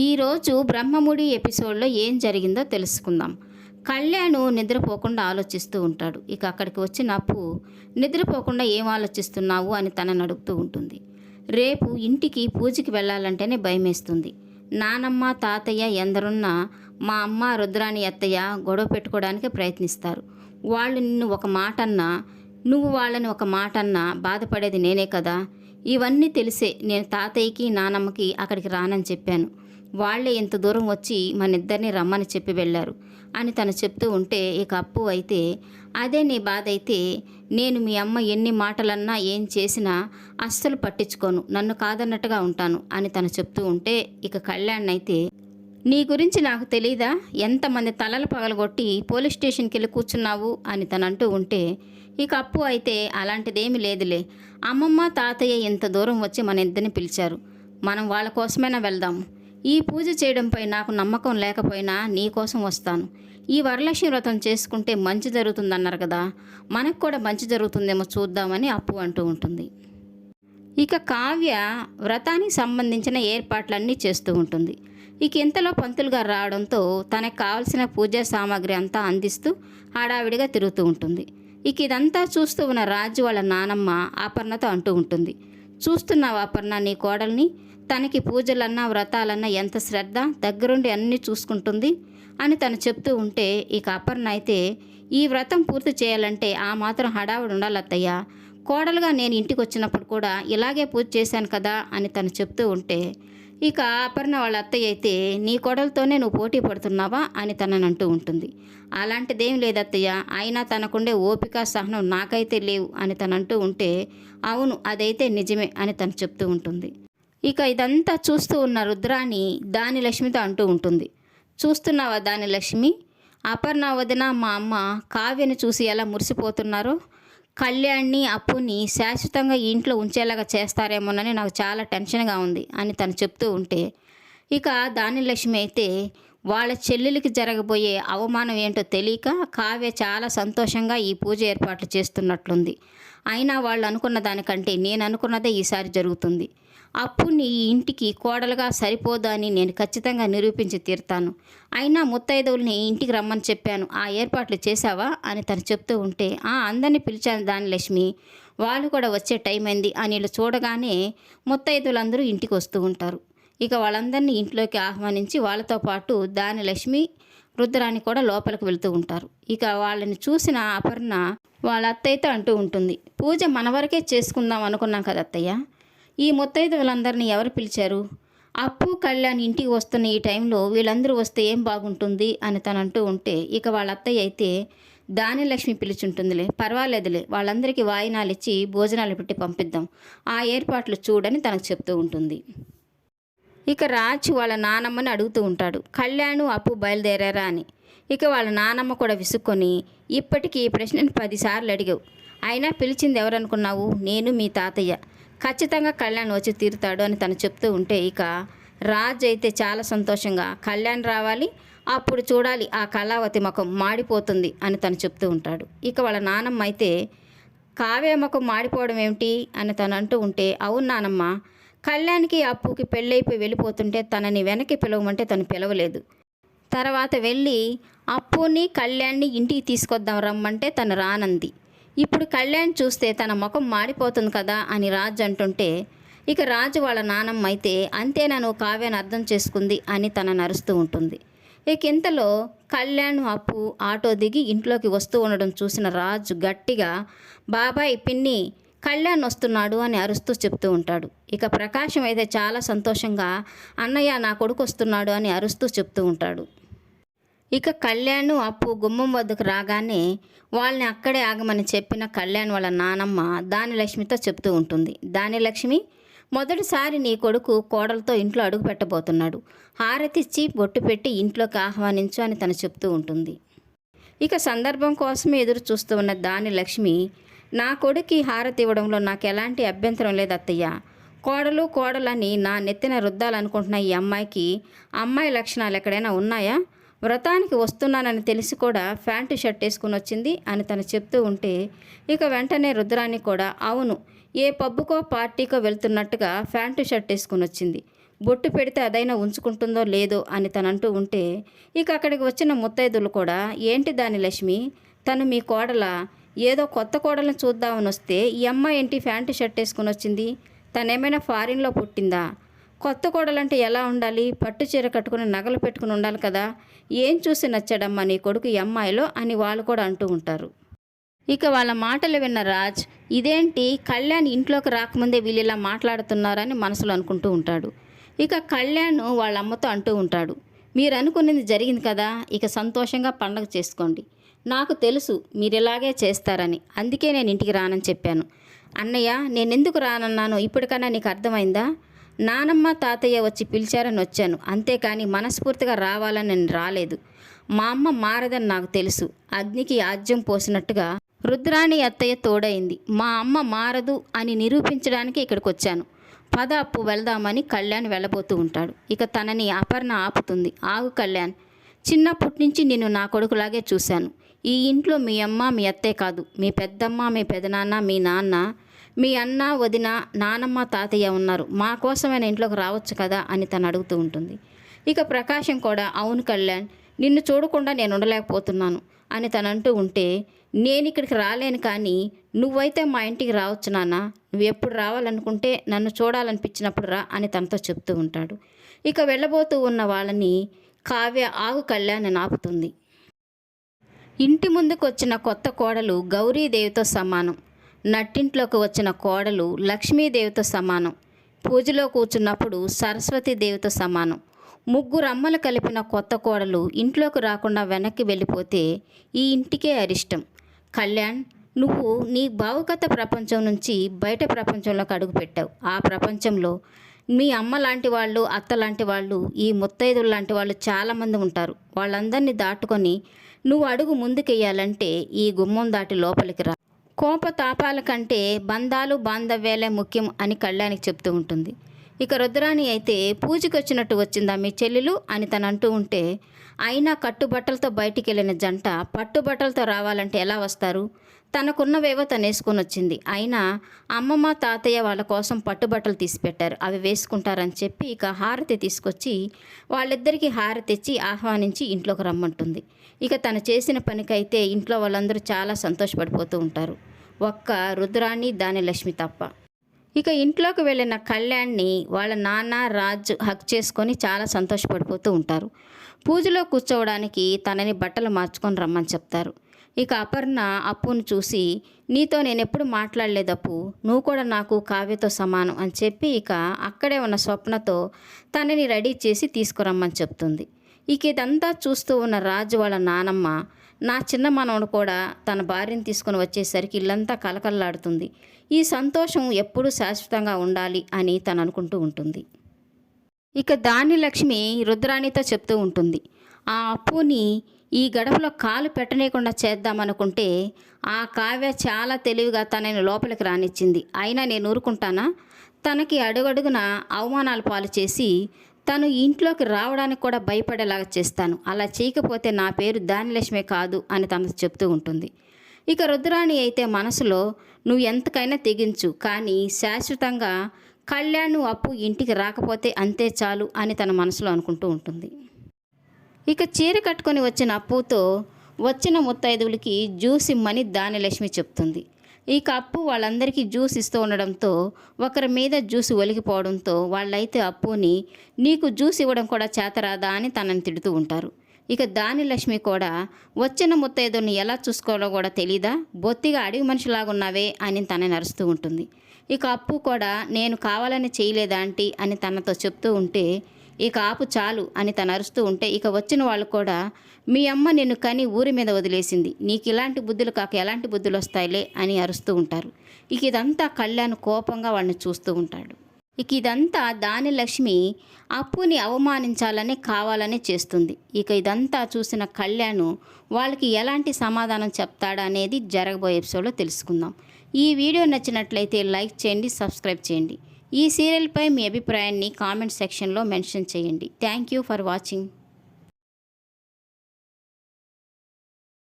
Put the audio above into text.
ఈరోజు బ్రహ్మముడి ఎపిసోడ్లో ఏం జరిగిందో తెలుసుకుందాం. కళ్యాణ్ నిద్రపోకుండా ఆలోచిస్తూ ఉంటాడు. ఇక అక్కడికి వచ్చిన అప్పు నిద్రపోకుండా ఏం ఆలోచిస్తున్నావు అని తనని అడుగుతూ ఉంటుంది. రేపు ఇంటికి పూజకి వెళ్ళాలంటేనే భయమేస్తుంది. నానమ్మ తాతయ్య ఎందరున్నా మా అమ్మ రుద్రాణి అత్తయ్య గొడవ పెట్టుకోవడానికి ప్రయత్నిస్తారు. వాళ్ళు నిన్ను ఒక మాట అన్నా, నువ్వు వాళ్ళని ఒక మాట అన్నా బాధపడేది నేనే కదా. ఇవన్నీ తెలిసే నేను తాతయ్యకి నానమ్మకి అక్కడికి రానని చెప్పాను. వాళ్లే ఇంత దూరం వచ్చి మన ఇద్దరిని రమ్మని చెప్పి వెళ్ళారు అని తను చెప్తూ ఉంటే, ఇక అప్పు అయితే అదే నీ బాధ అయితే నేను మీ అమ్మ ఎన్ని మాటలన్నా ఏం చేసినా అస్సలు పట్టించుకోను, నన్ను కాదన్నట్టుగా ఉంటాను అని తను చెప్తూ ఉంటే, ఇక కళ్యాణ్ అయితే నీ గురించి నాకు తెలీదా, ఎంతమంది తలలు పగలగొట్టి పోలీస్ స్టేషన్కి వెళ్ళి కూర్చున్నావు అని తను అంటూ ఉంటే, ఇక అప్పు అయితే అలాంటిదేమీ లేదులే, అమ్మమ్మ తాతయ్య ఇంత దూరం వచ్చి మన ఇద్దరిని పిలిచారు, మనం వాళ్ళ కోసమైనా వెళ్దాము. ఈ పూజ చేయడంపై నాకు నమ్మకం లేకపోయినా నీ కోసం వస్తాను. ఈ వరలక్ష్మి వ్రతం చేసుకుంటే మంచి జరుగుతుందన్నారు కదా, మనకు కూడా మంచి జరుగుతుందేమో చూద్దామని అప్పు అంటూ ఉంటుంది. ఇక కావ్య వ్రతానికి సంబంధించిన ఏర్పాట్లన్నీ చేస్తూ ఉంటుంది. ఇక ఇంతలో పంతులు గారు రావడంతో తనకు కావలసిన పూజా సామాగ్రి అంతా అందిస్తూ హడావిడిగా తిరుగుతూ ఉంటుంది. ఇక ఇదంతా చూస్తూ ఉన్న రాజు వాళ్ళ నానమ్మ అపర్ణతో అంటూ ఉంటుంది, చూస్తున్నావు అపర్ణ నీ కోడల్ని, తనకి పూజలన్నా వ్రతాలన్నా ఎంత శ్రద్ధ, దగ్గరుండి అన్నీ చూసుకుంటుంది అని తను చెప్తూ ఉంటే, ఇక అపర్ణ అయితే ఈ వ్రతం పూర్తి చేయాలంటే ఆ మాత్రం హడావుడి ఉండాలి అత్తయ్య, కోడలుగా నేను ఇంటికి వచ్చినప్పుడు కూడా ఇలాగే పూజ చేశాను కదా అని తను చెప్తూ ఉంటే, ఇక అపర్ణ వాళ్ళ అత్తయ్య అయితే నీ కోడలతోనే నువ్వు పోటీ పడుతున్నావా అని తనని అంటూ ఉంటుంది. అలాంటిదేం లేదత్తయ్య, అయినా తనకుండే ఓపిక సహనం నాకైతే లేవు అని తను అంటూ ఉంటే, అవును అదైతే నిజమే అని తను చెప్తూ ఉంటుంది. ఇక ఇదంతా చూస్తూ ఉన్న రుద్రాణి దానిలక్ష్మితో అంటూ ఉంటుంది, చూస్తున్నావా దానిలక్ష్మి, అపర్ణ వదిన మా అమ్మ కావ్యని చూసి ఎలా మురిసిపోతున్నారో, కళ్యాణ్ని అప్పుని శాశ్వతంగా ఈ ఇంట్లో ఉంచేలాగా చేస్తారేమోనని నాకు చాలా టెన్షన్గా ఉంది అని తను చెప్తూ ఉంటే, ఇక దానిలక్ష్మి అయితే వాళ్ళ చెల్లెలికి జరగబోయే అవమానం ఏంటో తెలియక కావ్య చాలా సంతోషంగా ఈ పూజ ఏర్పాట్లు చేస్తున్నట్లుంది. అయినా వాళ్ళు అనుకున్న దానికంటే నేను అనుకున్నదే ఈసారి జరుగుతుంది. అప్పు నీ ఇంటికి కోడలుగా సరిపోదా అని నేను ఖచ్చితంగా నిరూపించి తీరుతాను. అయినా ముత్తైదువుల్ని ఇంటికి రమ్మని చెప్పాను, ఆ ఏర్పాట్లు చేశావా అని తను చెప్తూ ఉంటే, అందరినీ పిలిచాను దానిలక్ష్మి, వాళ్ళు కూడా వచ్చే టైం అయింది అని వీళ్ళు చూడగానే ముత్తైదువులందరూ ఇంటికి వస్తూ ఉంటారు. ఇక వాళ్ళందరినీ ఇంట్లోకి ఆహ్వానించి వాళ్ళతో పాటు దానిలక్ష్మి రుద్రాణి కూడా లోపలికి వెళ్తూ ఉంటారు. ఇక వాళ్ళని చూసిన అపర్ణ వాళ్ళ అత్తయ్యతో అంటూ ఉంటుంది, పూజ మన వరకే చేసుకుందాం అనుకున్నాం కదా అత్తయ్య, ఈ ముత్తైదువులందరినీ ఎవరు పిలిచారు, అప్పు కళ్యాణ్ ఇంటికి వస్తున్న ఈ టైంలో వీళ్ళందరూ వస్తే ఏం బాగుంటుంది అని తను అంటూ ఉంటే, ఇక వాళ్ళ అత్తయ్య అయితే దానిలక్ష్మి పిలిచుంటుందిలే, పర్వాలేదులే, వాళ్ళందరికీ వాయినాలు ఇచ్చి భోజనాలు పెట్టి పంపిద్దాం, ఆ ఏర్పాట్లు చూడని తనకు చెప్తూ ఉంటుంది. ఇక రాజు వాళ్ళ నానమ్మని అడుగుతూ ఉంటాడు, కళ్యాణ్ అప్పు బయలుదేరారా అని. ఇక వాళ్ళ నానమ్మ కూడా విసుక్కొని, ఇప్పటికీ ఈ ప్రశ్నను 10 సార్లు అడిగావు, అయినా పిలిచింది ఎవరనుకున్నావు, నేను మీ తాతయ్య, ఖచ్చితంగా కళ్యాణ్ వచ్చి తీరుతాడు అని తను చెప్తూ ఉంటే, ఇక రాజు అయితే చాలా సంతోషంగా కళ్యాణ్ రావాలి, అప్పుడు చూడాలి ఆ కళావతి ముఖం మాడిపోతుంది అని తను చెప్తూ ఉంటాడు. ఇక వాళ్ళ నానమ్మ అయితే కావ్య ముఖం మాడిపోవడం ఏమిటి అని తను అంటూ ఉంటే, అవును నానమ్మ, కళ్యాణ్కి అప్పుకి పెళ్ళైపోయి వెళ్ళిపోతుంటే తనని వెనక్కి పిలవమంటే తను పిలవలేదు, తర్వాత వెళ్ళి అప్పుని కళ్యాణ్ని ఇంటికి తీసుకొద్దాం రమ్మంటే తను రానంది, ఇప్పుడు కళ్యాణ్ చూస్తే తన ముఖం మాడిపోతుంది కదా అని రాజు అంటుంటే, ఇక రాజు వాళ్ళ నానమ్మ అయితే అంతేనా నువ్వు కావ్యాన్ని అర్థం చేసుకుంది అని తనని అరుస్తూ ఉంటుంది. ఇక ఇంతలో కళ్యాణ్ అప్పు ఆటో దిగి ఇంట్లోకి వస్తూ ఉండడం చూసిన రాజు గట్టిగా, బాబాయ్ పిన్ని కళ్యాణ్ వస్తున్నాడు అని అరుస్తూ చెప్తూ ఉంటాడు. ఇక ప్రకాశం అయితే చాలా సంతోషంగా, అన్నయ్య నా కొడుకు వస్తున్నాడు అని అరుస్తూ చెప్తూ ఉంటాడు. ఇక కళ్యాణ్ అప్పు గుమ్మం వద్దకు రాగానే వాళ్ళని అక్కడే ఆగమని చెప్పిన కళ్యాణ్ వాళ్ళ నానమ్మ దానిలక్ష్మితో చెప్తూ ఉంటుంది, దానిలక్ష్మి, మొదటిసారి నీ కొడుకు కోడలతో ఇంట్లో అడుగు పెట్టబోతున్నాడు, హారతిచ్చి బొట్టు పెట్టి ఇంట్లోకి ఆహ్వానించు అని తను చెప్తూ ఉంటుంది. ఇక సందర్భం కోసమే ఎదురు చూస్తూ ఉన్న దానిలక్ష్మి, నా కొడుకు హారతి ఇవ్వడంలో నాకు ఎలాంటి అభ్యంతరం లేదు అత్తయ్య, కోడలని నా నెత్తిన రుద్దాలనుకుంటున్న ఈ అమ్మాయికి అమ్మాయి లక్షణాలు ఎక్కడైనా ఉన్నాయా, వ్రతానికి వస్తున్నానని తెలిసి కూడా ప్యాంటు షర్ట్ వేసుకుని వచ్చింది అని తను చెప్తూ ఉంటే, ఇక వెంటనే రుద్రాణి కూడా, అవును, ఏ పబ్బుకో పార్టీకో వెళ్తున్నట్టుగా ప్యాంటు షర్ట్ వేసుకుని వచ్చింది, బొట్టు పెడితే అదైనా ఉంచుకుంటుందో లేదో అని తను అంటూ ఉంటే ఇక అక్కడికి వచ్చిన ముత్తైదులు కూడా ఏంటి దాని లక్ష్మి, తను మీ కోడల, ఏదో కొత్త కోడలను చూద్దామని వస్తే ఈ అమ్మాయి ఏంటి ప్యాంటు షర్ట్ వేసుకుని వచ్చింది, తనేమైనా ఫారిన్లో పుట్టిందా, కొత్త కోడలంటే ఎలా ఉండాలి, పట్టు చీర కట్టుకుని నగలు పెట్టుకుని ఉండాలి కదా, ఏం చూసి నచ్చాడమ్మా నీ కొడుకు ఈ అమ్మాయిలో అని వాళ్ళు కూడా అంటూ ఉంటారు. ఇక వాళ్ళ మాటలు విన్న రాజ్ ఇదేంటి కళ్యాణ్ ఇంట్లోకి రాకముందే వీళ్ళు ఇలా మాట్లాడుతున్నారని మనసులో అనుకుంటూ ఉంటాడు. ఇక కళ్యాణ్ వాళ్ళ అమ్మతో అంటూ ఉంటాడు, మీరు అనుకున్నది జరిగింది కదా, ఇక సంతోషంగా పండగ చేసుకోండి, నాకు తెలుసు మీరు ఇలాగే చేస్తారని, అందుకే నేను ఇంటికి రానని చెప్పాను. అన్నయ్య నేనెందుకు రానన్నానో ఇప్పటికన్నా నీకు అర్థమైందా, నానమ్మ తాతయ్య వచ్చి పిలిచారని వచ్చాను, అంతేకాని మనస్ఫూర్తిగా రావాలని నేను రాలేదు. మా అమ్మ మారదని నాకు తెలుసు, అగ్నికి ఆజ్యం పోసినట్టుగా రుద్రాణి అత్తయ్య తోడైంది, మా అమ్మ మారదు అని నిరూపించడానికి ఇక్కడికి వచ్చాను, పద అప్పు వెళ్దామని కళ్యాణ్ వెళ్ళబోతూ ఉంటాడు. ఇక తనని అపర్ణ ఆపుతుంది, ఆగు కళ్యాణ్, చిన్నప్పటి నుంచి నేను నా కొడుకులాగే చూశాను, ఈ ఇంట్లో మీ అమ్మ మీ అత్తే కాదు, మీ పెద్దమ్మ మీ పెదనాన్న మీ నాన్న మీ అన్న వదిన నానమ్మ తాతయ్య ఉన్నారు, మా కోసమైన ఇంట్లోకి రావచ్చు కదా అని తను అడుగుతూ ఉంటుంది. ఇక ప్రకాశం కూడా అవును కళ్యాణ్, నిన్ను చూడకుండా నేను ఉండలేకపోతున్నాను అని తను అంటూ ఉంటే నేను ఇక్కడికి రాలేను, కానీ నువ్వైతే మా ఇంటికి రావచ్చు నాన్న, నువ్వు ఎప్పుడు రావాలనుకుంటే నన్ను చూడాలనిపించినప్పుడు రా అని తనతో చెప్తూ ఉంటాడు. ఇక వెళ్ళబోతూ ఉన్న వాళ్ళని కావ్య ఆగు కళ్యాణ్ అని ఆపుతుంది. ఇంటి ముందుకు వచ్చిన కొత్త కోడలు గౌరీదేవితో సమానం, నట్టింట్లోకి వచ్చిన కోడలు లక్ష్మీదేవితో సమానం, పూజలో కూర్చున్నప్పుడు సరస్వతీదేవితో సమానం. ముగ్గురు అమ్మలు కలిపిన కొత్త కోడలు ఇంట్లోకి రాకుండా వెనక్కి వెళ్ళిపోతే ఈ ఇంటికే అరిష్టం. కళ్యాణ్, నువ్వు నీ భావుకత ప్రపంచం నుంచి బయట ప్రపంచంలోకి అడుగుపెట్టావు. ఆ ప్రపంచంలో మీ అమ్మ లాంటి వాళ్ళు, అత్త లాంటి వాళ్ళు, ఈ ముత్తైదులు లాంటి వాళ్ళు చాలామంది ఉంటారు. వాళ్ళందరినీ దాటుకొని నువ్వు అడుగు ముందుకెయ్యాలంటే ఈ గుమ్మం దాటి లోపలికి రా. కోపతాపాల కంటే బంధాలు బాంధవ్యాలే ముఖ్యం అని కళ్యాణికి చెప్తూ ఉంటుంది. ఇక రుద్రాణి అయితే పూజకి వచ్చినట్టు వచ్చిందా మీ చెల్లెలు అని తను అంటూ ఉంటే, అయినా కట్టుబట్టలతో బయటికి వెళ్ళిన జంట పట్టుబట్టలతో రావాలంటే ఎలా వస్తారు, తనకున్నవేవో తను వేసుకొని వచ్చింది, అయినా అమ్మమ్మ తాతయ్య వాళ్ళ కోసం పట్టుబట్టలు తీసిపెట్టారు, అవి వేసుకుంటారని చెప్పి ఇక హారతి తీసుకొచ్చి వాళ్ళిద్దరికీ హారతి ఇచ్చి ఆహ్వానించి ఇంట్లోకి రమ్మంటుంది. ఇక తను చేసిన పనికైతే ఇంట్లో వాళ్ళందరూ చాలా సంతోషపడిపోతూ ఉంటారు, ఒక్క రుద్రాణి దాని లక్ష్మి తప్ప. ఇక ఇంట్లోకి వెళ్ళిన కళ్యాణ్ని వాళ్ళ నాన్న రాజ్ హక్ చేసుకొని చాలా సంతోషపడిపోతూ ఉంటారు. పూజలో కూర్చోవడానికి తనని బట్టలు మార్చుకొని రమ్మని చెప్తారు. ఇక అపర్ణ అప్పును చూసి నీతో నేను ఎప్పుడు మాట్లాడలేదు అప్పు, నువ్వు కూడా నాకు కావ్యతో సమానం అని చెప్పి ఇక అక్కడే ఉన్న స్వప్నతో తనని రెడీ చేసి తీసుకురమ్మని చెప్తుంది. ఇక ఇదంతా చూస్తూ ఉన్న రాజు వాళ్ళ నానమ్మ, నా చిన్న మనవడు కూడా తన భార్యను తీసుకుని వచ్చేసరికి ఇల్లంతా కలకల్లాడుతుంది, ఈ సంతోషం ఎప్పుడూ శాశ్వతంగా ఉండాలి అని తను అనుకుంటూ ఉంటుంది. ఇక దాని లక్ష్మి రుద్రాణితో చెప్తూ ఉంటుంది, ఆ అప్పుని ఈ గడపలో కాలు పెట్టనీయకుండా చేద్దామనుకుంటే ఆ కావ్య చాలా తెలివిగా తనని లోపలికి రానిచ్చింది, అయినా నేను ఊరుకుంటానా, తనకి అడుగడుగున అవమానాలు పాలు చేసి తను ఇంట్లోకి రావడానికి కూడా భయపడేలాగా చేస్తాను, అలా చేయకపోతే నా పేరు దానిలక్ష్మే కాదు అని తనకు చెప్తూ ఉంటుంది. ఇక రుద్రాణి అయితే మనసులో నువ్వు ఎంతకైనా తెగించు, కానీ శాశ్వతంగా కళ్యాణ్ అప్పు ఇంటికి రాకపోతే అంతే చాలు అని తన మనసులో అనుకుంటూ ఉంటుంది. ఇక చీర కట్టుకొని వచ్చిన అప్పుతో వచ్చిన ముత్తైదువులకి జ్యూస్ ఇమ్మని దానిలక్ష్మి చెప్తుంది. ఇక అప్పు వాళ్ళందరికీ జ్యూస్ ఇస్తూ ఉండడంతో ఒకరి మీద జ్యూస్ ఒలిగిపోవడంతో వాళ్ళైతే అప్పుని నీకు జ్యూస్ ఇవ్వడం కూడా చేతరాదా అని తనని తిడుతూ ఉంటారు. ఇక దానిలక్ష్మి కూడా వచ్చిన ముత్తైదుని ఎలా చూసుకోవాలో కూడా తెలీదా, బొత్తిగా అడవి మనిషిలాగున్నావే అని తనని అరుస్తూ ఉంటుంది. ఇక అప్పు కూడా నేను కావాలని చేయలేదా ఆంటీ అని తనతో చెప్తూ ఉంటే ఇక ఆపు చాలు అని తను అరుస్తూ ఉంటే ఇక వచ్చిన వాళ్ళు కూడా మీ అమ్మ నిన్ను కని ఊరి మీద వదిలేసింది, నీకు ఇలాంటి బుద్ధులు కాక ఎలాంటి బుద్ధులు వస్తాయిలే అని అరుస్తూ ఉంటారు. ఇక ఇదంతా కళ్యాణ్ కోపంగా వాళ్ళని చూస్తూ ఉంటాడు. ఇక ఇదంతా దానిలక్ష్మి అప్పుని అవమానించాలని కావాలని చేస్తుంది. ఇక ఇదంతా చూసిన కళ్యాణ్ వాళ్ళకి ఎలాంటి సమాధానం చెప్తాడా అనేది జరగబోయే ఎపిసోడ్లో తెలుసుకుందాం. ఈ వీడియో నచ్చినట్లయితే లైక్ చేయండి, సబ్స్క్రైబ్ చేయండి. ఈ సీరియల్పై మీ అభిప్రాయాన్ని కామెంట్ సెక్షన్లో మెన్షన్ చేయండి. Thank you for watching.